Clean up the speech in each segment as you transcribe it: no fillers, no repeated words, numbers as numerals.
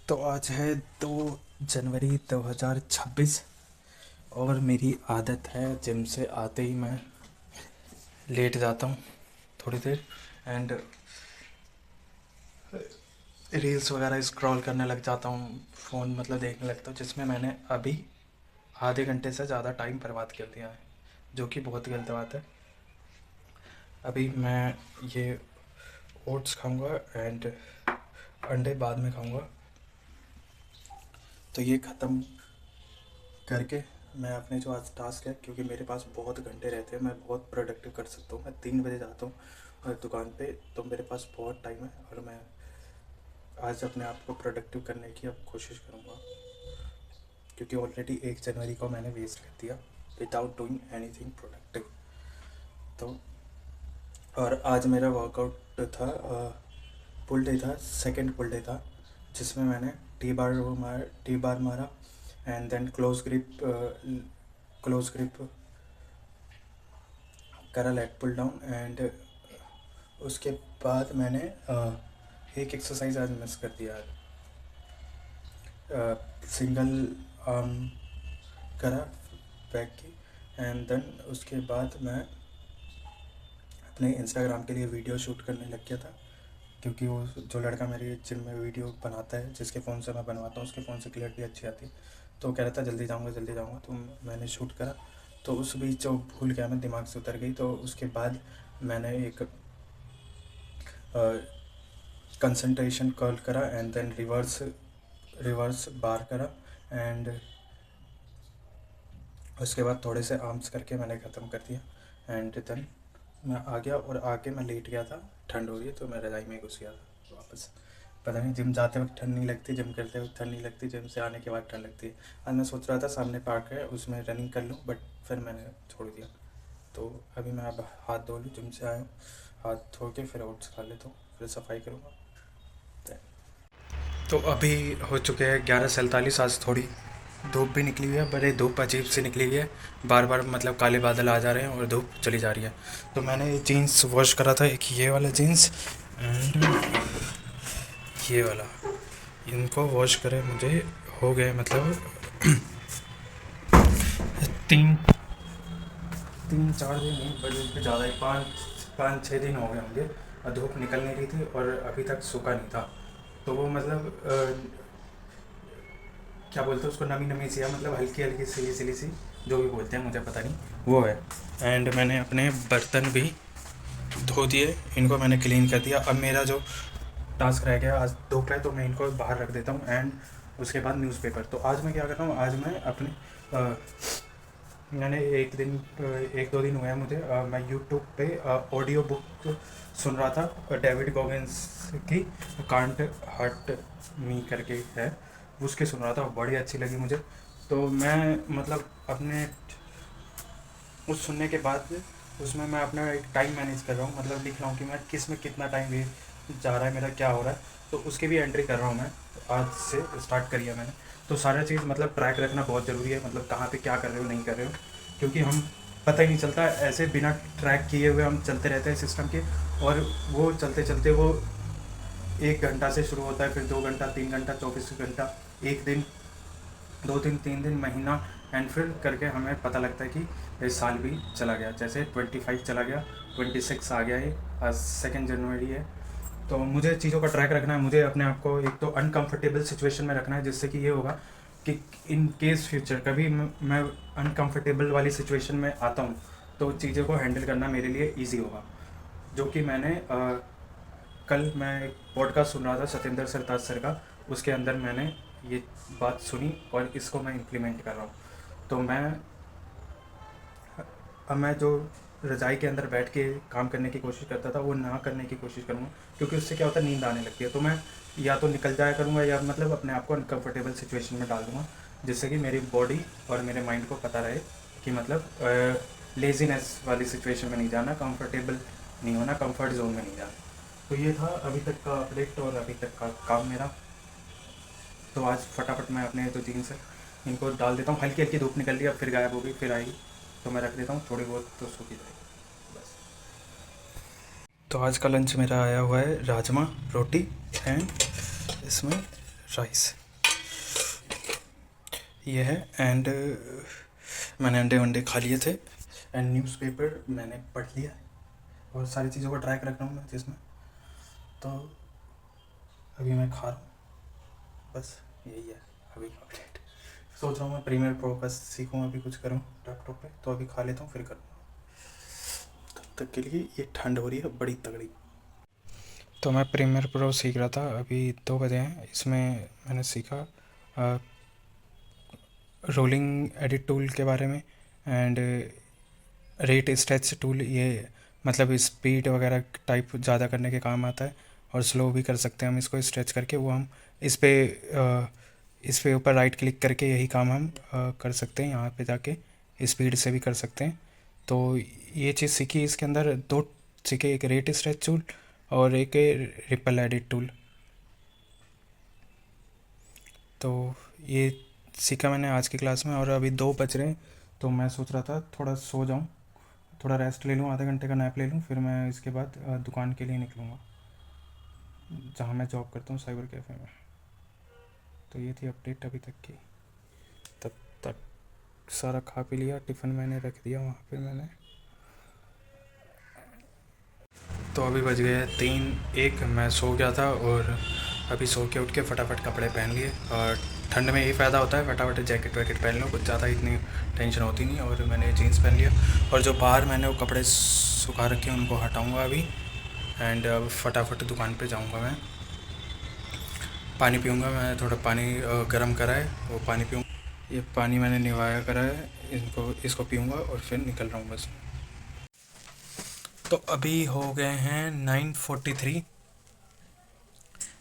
तो आज है 2 जनवरी 2026 और मेरी आदत है जिम से आते ही मैं लेट जाता हूँ थोड़ी देर एंड रील्स वगैरह स्क्रॉल करने लग जाता हूँ, फ़ोन मतलब देखने लगता हूँ, जिसमें मैंने अभी आधे घंटे से ज़्यादा टाइम बर्बाद कर दिया है, जो कि बहुत गलत बात है। अभी मैं ये ओट्स खाऊंगा एंड अंडे बाद में खाऊंगा। तो ये ख़त्म करके मैं अपने जो आज टास्क है, क्योंकि मेरे पास बहुत घंटे रहते हैं, मैं बहुत प्रोडक्टिव कर सकता हूँ। मैं 3 बजे जाता हूँ और दुकान पे, तो मेरे पास बहुत टाइम है और मैं आज अपने आप को प्रोडक्टिव करने की अब कोशिश करूँगा, क्योंकि ऑलरेडी 1 जनवरी को मैंने वेस्ट कर दिया विदाउट डूइंग एनीथिंग प्रोडक्टिव। तो और आज मेरा वर्कआउट था, पुल डे था, सेकेंड पुल डे था, जिसमें मैंने टी बार मारा एंड देन क्लोज ग्रिप करा, लेग पुल डाउन एंड उसके बाद मैंने एक एक्सरसाइज आज मिस कर दिया। सिंगल आर्म करा बैक की एंड देन उसके बाद मैं अपने इंस्टाग्राम के लिए वीडियो शूट करने लग गया था, क्योंकि वो जो लड़का मेरे जिम में वीडियो बनाता है, जिसके फ़ोन से मैं बनवाता हूँ, उसके फ़ोन से क्लियरिटी अच्छी आती है, तो वो कह रहा था जल्दी जाऊँगा, तो मैंने शूट करा। तो उस बीच जो भूल गया, मैं दिमाग से उतर गई। तो उसके बाद मैंने एक कंसंट्रेशन कर्ल करा एंड देन रिवर्स बार करा एंड उसके बाद थोड़े से आर्म्स करके मैंने ख़त्म कर दिया एंड देन मैं आ गया और आके मैं लेट गया था। ठंड हो रही है तो मैं रज़ाई में घुस गया था वापस। पता नहीं, जिम जाते वक्त ठंड नहीं लगती, जिम करते वक्त ठंड नहीं लगती, जिम से आने के बाद ठंड लगती है। आज मैं सोच रहा था सामने पार्क है, उसमें रनिंग कर लूँ, बट फिर मैंने छोड़ दिया। तो अभी मैं अब हाथ धो लूँ, जिम से आया हूँ, हाथ धो के फिर ओट्स खा लेता हूँ, फिर सफाई करूँगा। तो अभी हो चुके हैं 11:47। आज थोड़ी धूप भी निकली हुई है, बड़े धूप अजीब सी निकली हुई है, बार बार मतलब काले बादल आ जा रहे हैं और धूप चली जा रही है। तो मैंने जीन्स वॉश करा था, एक ये वाला जीन्स एंड ये वाला, इनको वॉश करे मुझे हो गए मतलब तीन 3-4 दिन नहीं, बल्कि ज़्यादा ही 5-6 दिन हो गए होंगे। और धूप निकल नहीं रही थी और अभी तक सूखा नहीं था। तो वो मतलब क्या बोलते हैं उसको, नमी नमी सी है, मतलब हल्की हल्की सिली सिली सी, जो भी बोलते हैं मुझे पता नहीं, वो है। एंड मैंने अपने बर्तन भी धो दिए, इनको मैंने क्लीन कर दिया। अब मेरा जो टास्क रह गया, आज धूप है तो मैं इनको बाहर रख देता हूँ एंड उसके बाद न्यूज़पेपर। तो आज मैं क्या कर रहा हूँ, आज मैं अपने मैंने 1-2 दिन हुए हैं मुझे, मैं यूट्यूब पे ऑडियो बुक सुन रहा था, डेविड गॉगिन्स की कांट हर्ट मी करके है, उसके सुन रहा था, बड़ी अच्छी लगी मुझे। तो मैं मतलब अपने उस सुनने के बाद उसमें मैं अपना एक टाइम मैनेज कर रहा हूँ, मतलब लिख रहा हूँ कि मैं किस में कितना टाइम वेस्ट जा रहा है, मेरा क्या हो रहा है, तो उसकी भी एंट्री कर रहा हूँ मैं। आज से स्टार्ट करी है मैंने। तो सारा चीज़ मतलब ट्रैक रखना बहुत ज़रूरी है, मतलब कहाँ पे क्या कर रहे हो नहीं कर रहे हो, क्योंकि हम पता ही नहीं चलता, ऐसे बिना ट्रैक किए हुए हम चलते रहते हैं सिस्टम के, और वो चलते चलते वो 1 घंटा से शुरू होता है, फिर 2 घंटा, 3 घंटा, 24 घंटा, एक दिन, 2 दिन, 3 दिन, महीना, एंड फिर करके हमें पता लगता है कि ये साल भी चला गया। जैसे 25 चला गया, 26 आ गया, ये आज 2 जनवरी है। तो मुझे चीज़ों का ट्रैक रखना है, मुझे अपने आप को एक तो अनकंफर्टेबल सिचुएशन में रखना है, जिससे कि ये होगा कि इन केस फ्यूचर कभी मैं अनकंफर्टेबल वाली सिचुएशन में आता हूँ, तो चीज़ों को हैंडल करना मेरे लिए ईजी होगा। जो कि मैंने कल मैं एक पॉडकास्ट सुन रहा था सत्येंद्र सरताज सर का, उसके अंदर मैंने ये बात सुनी और इसको मैं इम्प्लीमेंट कर रहा हूँ। तो मैं जो रज़ाई के अंदर बैठ के काम करने की कोशिश करता था, वो ना करने की कोशिश करूँगा, क्योंकि उससे क्या होता है, नींद आने लगती है। तो मैं या तो निकल जाया करूँगा या मतलब अपने आप को अनकम्फर्टेबल सिचुएशन में डाल दूँगा, जिससे कि मेरी बॉडी और मेरे माइंड को पता रहे कि मतलब लेज़ीनेस वाली सिचुएशन में नहीं जाना, कंफर्टेबल नहीं होना, कंफर्ट जोन में नहीं जाना। तो ये था अभी तक का अपडेट और अभी तक का काम मेरा। तो आज फटाफट मैं अपने जो जीन्स है इनको डाल देता हूँ, हल्की हल्की धूप निकल रही है, अब फिर गायब हो गई, फिर आएगी, तो मैं रख देता हूँ, थोड़ी बहुत तो सूखी जाएगी बस। तो आज का लंच मेरा आया हुआ है राजमा रोटी एंड इसमें राइस ये है। एंड मैंने अंडे वंडे खा लिए थे एंड न्यूज़पेपर मैंने पढ़ लिया और सारी चीज़ों को ट्रैक रख रहा हूँ मैं जिसमें। तो अभी मैं खा रहा हूँ, बस यही है अभी अपडेट। सोच रहा हूँ मैं प्रीमियर प्रो का सीखूँ, अभी कुछ करूँ लैपटॉप पे, तो अभी खा लेता हूँ फिर करूँगा। तब तक के लिए ये ठंड हो रही है बड़ी तगड़ी। तो मैं प्रीमियर प्रो सीख रहा था, अभी 2 बजे हैं। इसमें मैंने सीखा रोलिंग एडिट टूल के बारे में एंड रेट स्ट्रेच टूल। ये मतलब स्पीड वगैरह टाइप ज़्यादा करने के काम आता है और स्लो भी कर सकते हैं हम इसको स्ट्रेच करके। वो हम इस पे ऊपर राइट क्लिक करके यही काम हम कर सकते हैं, यहाँ पे जाके स्पीड से भी कर सकते हैं। तो ये चीज़ सीखी इसके अंदर, 2 सीखे, एक रेट स्ट्रेच टूल और एक रिपल एडिट टूल। तो ये सीखा मैंने आज की क्लास में और अभी 2 बज रहे हैं, तो मैं सोच रहा था थोड़ा सो जाऊं, थोड़ा रेस्ट ले लूं, आधे घंटे का नैप ले लूं, फिर मैं इसके बाद दुकान के लिए निकलूँगा जहां मैं जॉब करता हूं, साइबर कैफ़े में। तो ये थी अपडेट अभी तक की। तब तक सारा खा पी लिया, टिफ़िन मैंने रख दिया वहाँ पे मैंने। तो अभी बज गए 3-1, मैं सो गया था और अभी सो के उठ के फटाफट कपड़े पहन लिए। और ठंड में यही फ़ायदा होता है, फटाफट जैकेट वैकेट पहन लो, कुछ ज़्यादा इतनी टेंशन होती नहीं। और मैंने जीन्स पहन लिया और जो बाहर मैंने वो कपड़े सुखा रखे हैं उनको हटाऊँगा अभी। एंड अब फटाफट दुकान पे जाऊँगा मैं, पानी पीऊँगा। मैं थोड़ा पानी गर्म करा है वो पानी पीऊँगा। ये पानी मैंने निवाया करा है, इसको पीऊँगा और फिर निकल रहा हूँ बस। तो अभी हो गए हैं 9:43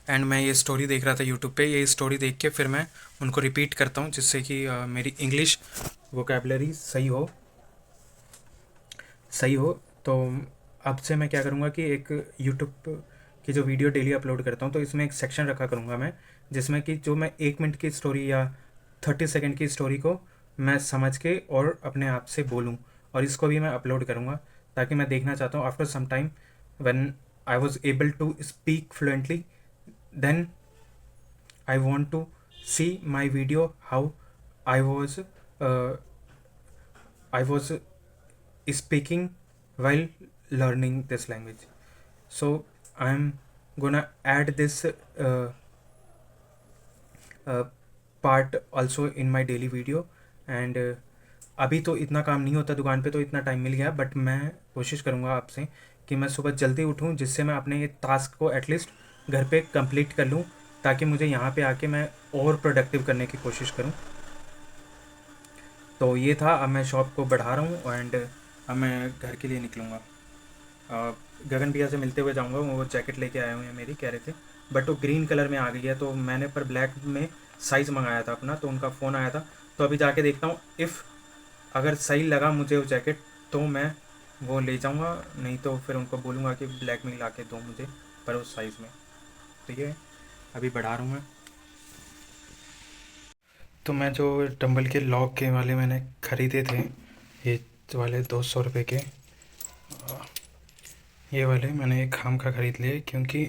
एंड मैं ये स्टोरी देख रहा था यूट्यूब पे। ये स्टोरी देख के फिर मैं उनको रिपीट करता हूँ जिससे कि मेरी इंग्लिश वोकेबलरी सही हो। तो अब से मैं क्या करूँगा कि एक यूट्यूब की जो वीडियो डेली अपलोड करता हूँ, तो इसमें एक सेक्शन रखा करूँगा मैं, जिसमें कि जो मैं 1 मिनट की स्टोरी या 30 सेकेंड की स्टोरी को मैं समझ के और अपने आप से बोलूँ, और इसको भी मैं अपलोड करूँगा ताकि मैं देखना चाहता हूँ after some time when I was able to speak fluently, then I want to see my video how I was I was speaking while learning this language. So I'm gonna add this part also in my daily video. And अभी तो इतना काम नहीं होता दुकान पे, तो इतना टाइम मिल गया, बट मैं कोशिश करूँगा आपसे कि मैं सुबह जल्दी उठूँ जिससे मैं अपने ये टास्क को एटलीस्ट घर पे कंप्लीट कर लूँ, ताकि मुझे यहाँ पे आके मैं और प्रोडक्टिव करने की कोशिश करूँ। तो ये था, अब मैं शॉप को बढ़ा रहा हूँ एंड अब मैं घर के लिए निकलूँगा। गगन भैया से मिलते हुए जाऊँगा, वो जैकेट लेके आए हुए हैं मेरी, कह रहे थे, बट वो ग्रीन कलर में आ गई है। तो मैंने पर ब्लैक में साइज़ मंगाया था अपना, तो उनका फ़ोन आया था। तो अभी जाके देखता हूँ, इफ़ अगर सही लगा मुझे वो जैकेट तो मैं वो ले जाऊँगा, नहीं तो फिर उनको बोलूँगा कि ब्लैक में ला के दो मुझे, पर उस साइज़ में। तो ये अभी बढ़ा रहा हूँ मैं। तो मैं जो डंबल के लॉक के वाले मैंने ख़रीदे थे, ये वाले 200 रुपये के, ये वाले मैंने एक खाम का ख़रीद लिए, क्योंकि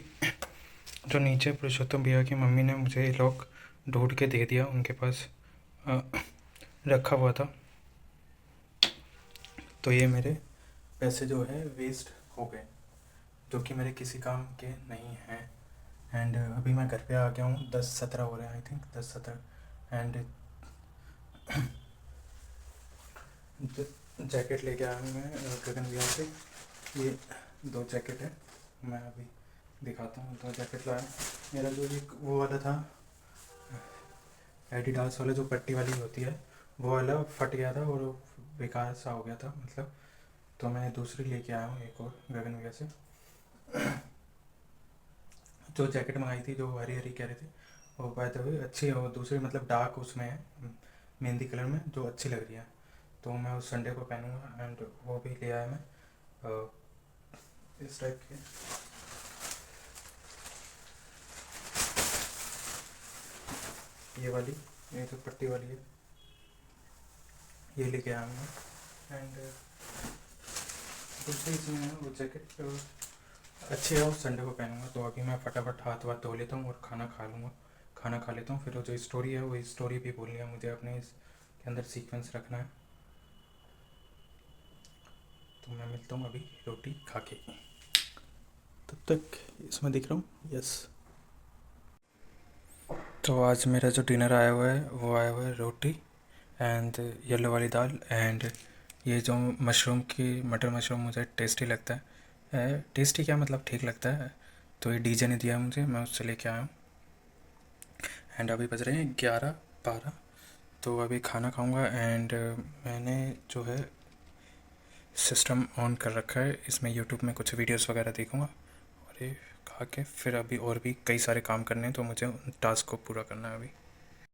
जो नीचे पुरुषोत्तम भैया की मम्मी ने मुझे लॉक ढूंढ के दे दिया, उनके पास रखा हुआ था। तो ये मेरे पैसे जो है वेस्ट हो गए, जो कि मेरे किसी काम के नहीं हैं। एंड अभी मैं घर पे आ गया हूँ, 10-17 हो रहे हैं, आई थिंक 10-17। एंड जैकेट लेके आया हूँ मैं गगन भैया से। ये 2 जैकेट है, मैं अभी दिखाता हूँ। 2 जैकेट लाया। मेरा जो एक वो वाला था एडिडास वाला, जो पट्टी वाली होती है, वो वाला फट गया था और बेकार सा हो गया था मतलब। तो मैं दूसरी लेके आया हूँ एक और गगन भैया से। जो जैकेट मंगाई थी, जो हरी हरी कह रहे थे, वो बाय द वे अच्छी है। वो दूसरी मतलब डार्क उसमें है, मेहंदी कलर में, जो अच्छी लग रही है। तो मैं उस संडे को पहनूंगा। एंड वो भी ले आया मैं इस टाइप के। ये वाली, ये जो पट्टी वाली है, ये लेके आया मैं। एंड दूसरी इसमें है वो जैकेट अच्छी है, उस संडे को पहनूंगा। तो अभी मैं फटाफट हाथ वाथ धो लेता हूँ और खाना खा लूँगा, खाना खा लेता हूँ, फिर वो जो स्टोरी है वही स्टोरी भी बोलनी है मुझे, अपने इसके अंदर सीक्वेंस रखना है। तो मैं मिलता हूँ अभी रोटी खा के, तब तक इसमें दिख रहा हूँ। यस। तो आज मेरा जो डिनर आया हुआ है वो आया हुआ है रोटी एंड येलो वाली दाल, एंड ये जो मशरूम की मटर मशरूम मुझे टेस्टी लगता है, टेस्टी क्या मतलब ठीक लगता है, तो ये डीजे ने दिया मुझे, मैं उससे लेके आया हूँ। एंड अभी बज रहे हैं 11-12, तो अभी खाना खाऊंगा। एंड मैंने जो है सिस्टम ऑन कर रखा है, इसमें यूट्यूब में कुछ वीडियोस वगैरह देखूंगा, और ये खा के फिर अभी और भी कई सारे काम करने हैं, तो मुझे उन टास्क को पूरा करना है अभी।